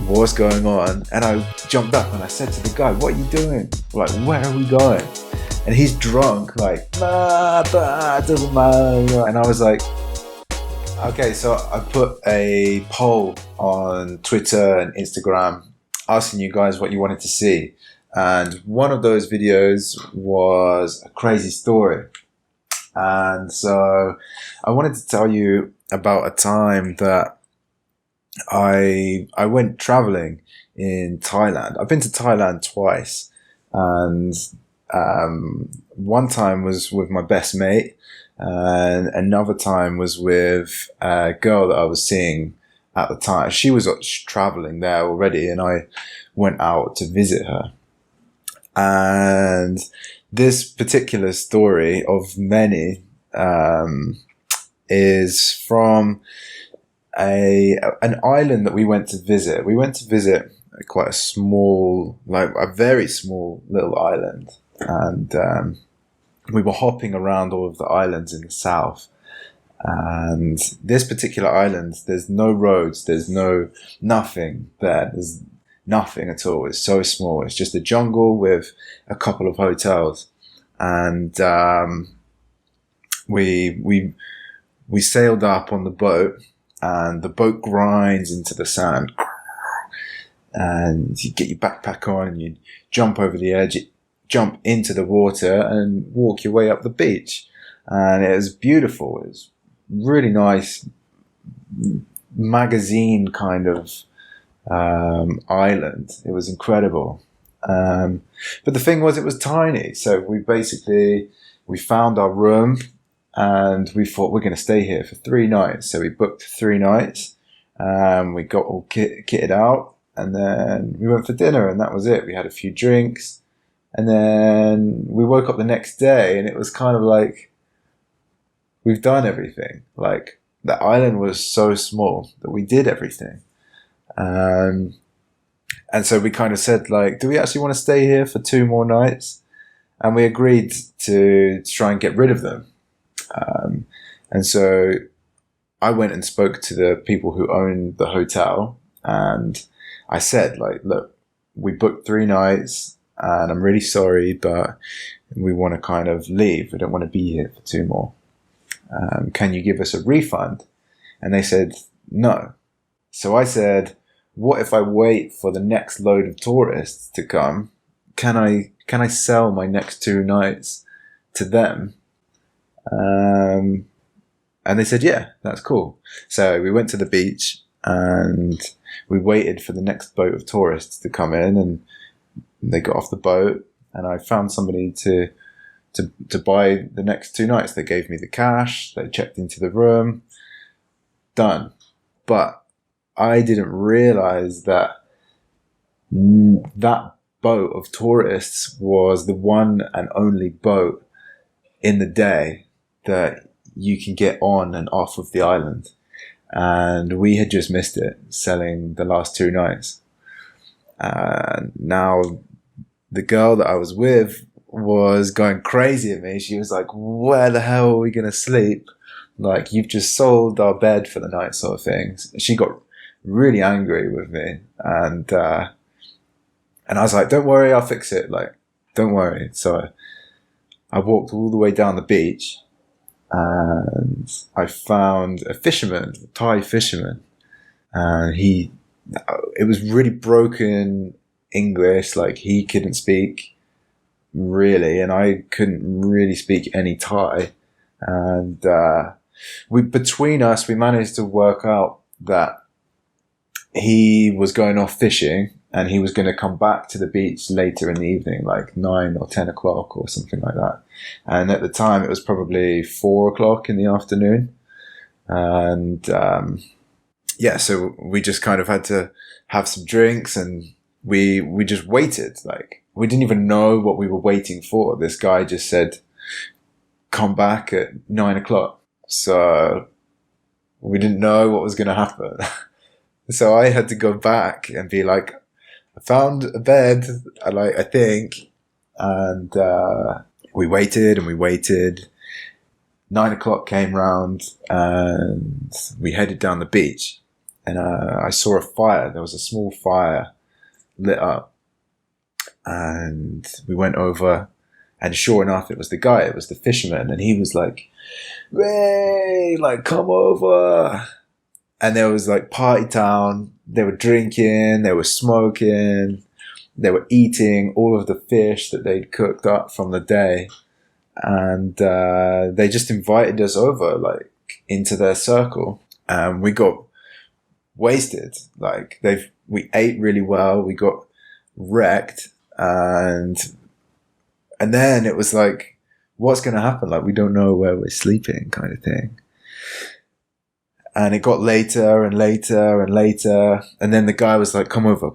what's going on? And I jumped up and I said to the guy, what are you doing? Like, where are we going? And he's drunk, like, nah, it doesn't matter. And I was like, okay, so I put a poll on Twitter and Instagram asking you guys what you wanted to see. And one of those videos was a crazy story. And so I wanted to tell you about a time that I went traveling in Thailand. I've been to Thailand twice, and one time was with my best mate, and another time was with a girl that I was seeing at the time. She was traveling there already, and I went out to visit her. And this particular story of many is from an island that we went to visit. We went to visit quite a small, like a very small little island, and we were hopping around all of the islands in the south. And this particular island, there's no roads, there's nothing there. There's nothing at all. It's so small. It's just a jungle with a couple of hotels. And we sailed up on the boat, and the boat grinds into the sand. And you get your backpack on and you jump over the edge, jump into the water and walk your way up the beach. And it was beautiful. It was really nice magazine kind of island. It was incredible. But the thing was, it was tiny. So we found our room and we thought we're going to stay here for 3 nights. So we booked 3 nights. We got all kitted out, and then we went for dinner, and that was it. We had a few drinks, and then we woke up the next day, and it was kind of like, we've done everything. Like, the island was so small that we did everything. And so we kind of said, like, do we actually want to stay here for 2 more nights? And we agreed to try and get rid of them. And so I went and spoke to the people who owned the hotel, and I said, like, look, we booked 3 nights and I'm really sorry, but we want to kind of leave. We don't want to be here for 2 more. Can you give us a refund? And they said, no. So I said, what if I wait for the next load of tourists to come? Can I sell my next 2 nights to them? And they said, yeah, that's cool. So we went to the beach and we waited for the next boat of tourists to come in, and they got off the boat, and I found somebody to buy the next 2 nights. They gave me the cash, they checked into the room, done. But I didn't realize that that boat of tourists was the one and only boat in the day that you can get on and off of the island. And we had just missed it, selling the last 2 nights. Now, the girl that I was with was going crazy at me. She was like, where the hell are we going to sleep? Like, you've just sold our bed for the night, sort of thing. She got really angry with me. And I was like, don't worry, I'll fix it. Like, don't worry. So I walked all the way down the beach, and I found a fisherman, a Thai fisherman. And it was really broken English. Like, he couldn't speak really, and I couldn't really speak any Thai. And between us, we managed to work out that he was going off fishing, and he was going to come back to the beach later in the evening, like 9 or 10 o'clock or something like that. And at the time, it was probably 4 o'clock in the afternoon. And so we just kind of had to have some drinks, and we just waited. Like, we didn't even know what we were waiting for. This guy just said, come back at 9 o'clock. So we didn't know what was going to happen. So I had to go back and be like, I found a bed, I think. And we waited and we waited. 9 o'clock came round and we headed down the beach. and I saw a fire. There was a small fire lit up, and we went over, and sure enough, it was the guy. It was the fisherman, and he was like, "Hey, like, come over!" And there was like party town. They were drinking, they were smoking, they were eating all of the fish that they'd cooked up from the day, and they just invited us over, like, into their circle, and we got wasted. Like, we ate really well, we got wrecked, and then it was like, what's going to happen? Like, we don't know where we're sleeping, kind of thing. And it got later and later and later, and then the guy was like, come over.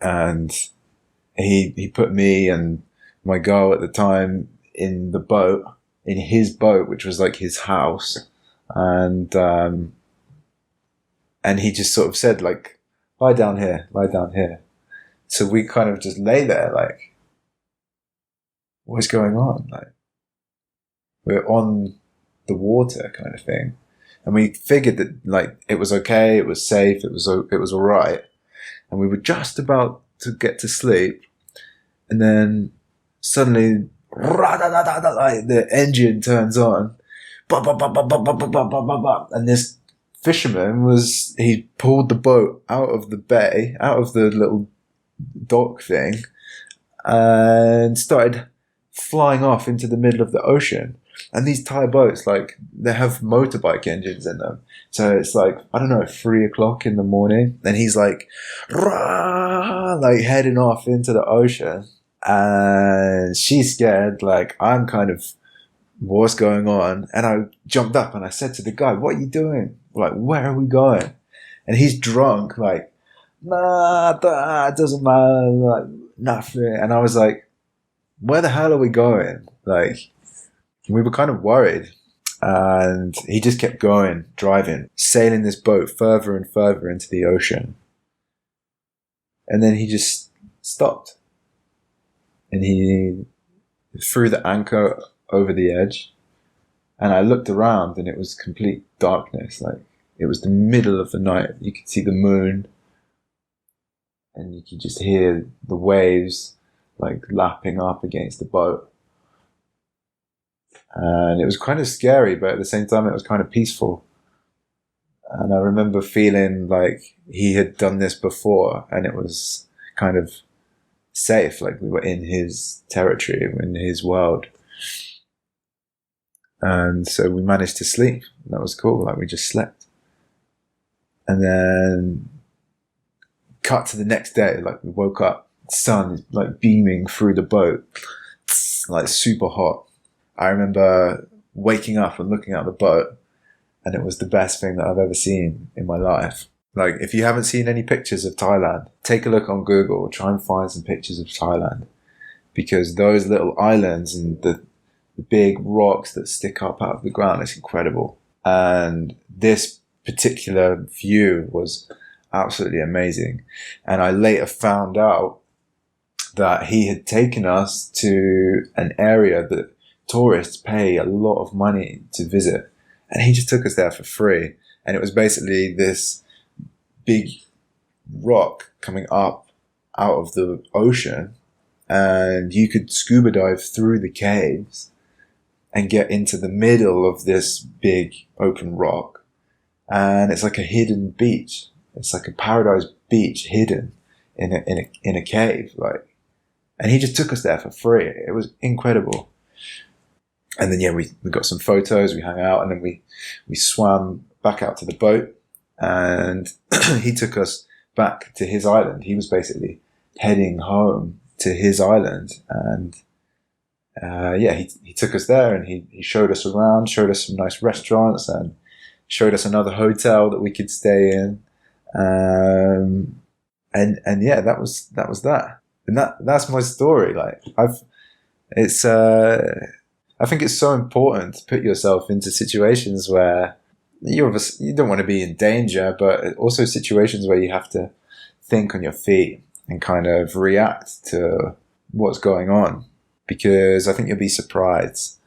And he put me and my girl at the time in his boat, which was like his house, and he just sort of said, like, lie down here. So we kind of just lay there, like, what's going on? Like, we're on the water, kind of thing, and we figured that, like, it was okay, it was safe, it was all right, and we were just about to get to sleep, and then suddenly, like, the engine turns on, and this fisherman he pulled the boat out of the bay, out of the little dock thing, and started flying off into the middle of the ocean. And these Thai boats, like, they have motorbike engines in them. So it's like, I don't know, 3:00 in the morning. And he's like, rah, like, heading off into the ocean. And she's scared. Like, I'm kind of, what's going on? And I jumped up and I said to the guy, what are you doing? Like, where are we going? And he's drunk, like, nah, it doesn't matter, like, nothing. And I was like, where the hell are we going? Like, we were kind of worried, and he just kept going, driving, sailing this boat further and further into the ocean. And then he just stopped, and he threw the anchor over the edge, and I looked around, and it was complete darkness. Like, it was the middle of the night. You could see the moon, and you could just hear the waves, like, lapping up against the boat. And it was kind of scary, but at the same time, it was kind of peaceful. And I remember feeling like he had done this before, and it was kind of safe. Like, we were in his territory, in his world. And so we managed to sleep. That was cool. Like, we just slept. And then cut to the next day. Like, we woke up, the sun is, like, beaming through the boat, like, super hot. I remember waking up and looking at the boat, and it was the best thing that I've ever seen in my life. Like, if you haven't seen any pictures of Thailand, take a look on Google, try and find some pictures of Thailand, because those little islands and the big rocks that stick up out of the ground, it's incredible. And this particular view was absolutely amazing. And I later found out that he had taken us to an area that tourists pay a lot of money to visit, and he just took us there for free. And it was basically this big rock coming up out of the ocean, and you could scuba dive through the caves and get into the middle of this big open rock, and it's like a hidden beach. It's like a paradise beach hidden in a cave, like. And he just took us there for free. It was incredible. And then, yeah, we got some photos, we hung out, and then we swam back out to the boat, and he took us back to his island. He was basically heading home to his island, and he took us there, and he showed us around, showed us some nice restaurants, and showed us another hotel that we could stay in. And yeah, that was that. And that's my story. Like, I think it's so important to put yourself into situations where you don't want to be in danger, but also situations where you have to think on your feet and kind of react to what's going on. Because I think you'll be surprised.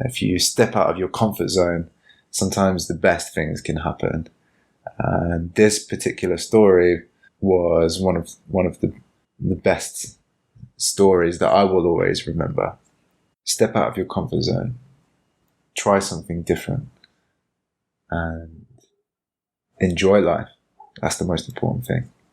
If you step out of your comfort zone, sometimes the best things can happen. And this particular story was one of the best stories that I will always remember. Step out of your comfort zone, try something different, and enjoy life. That's the most important thing.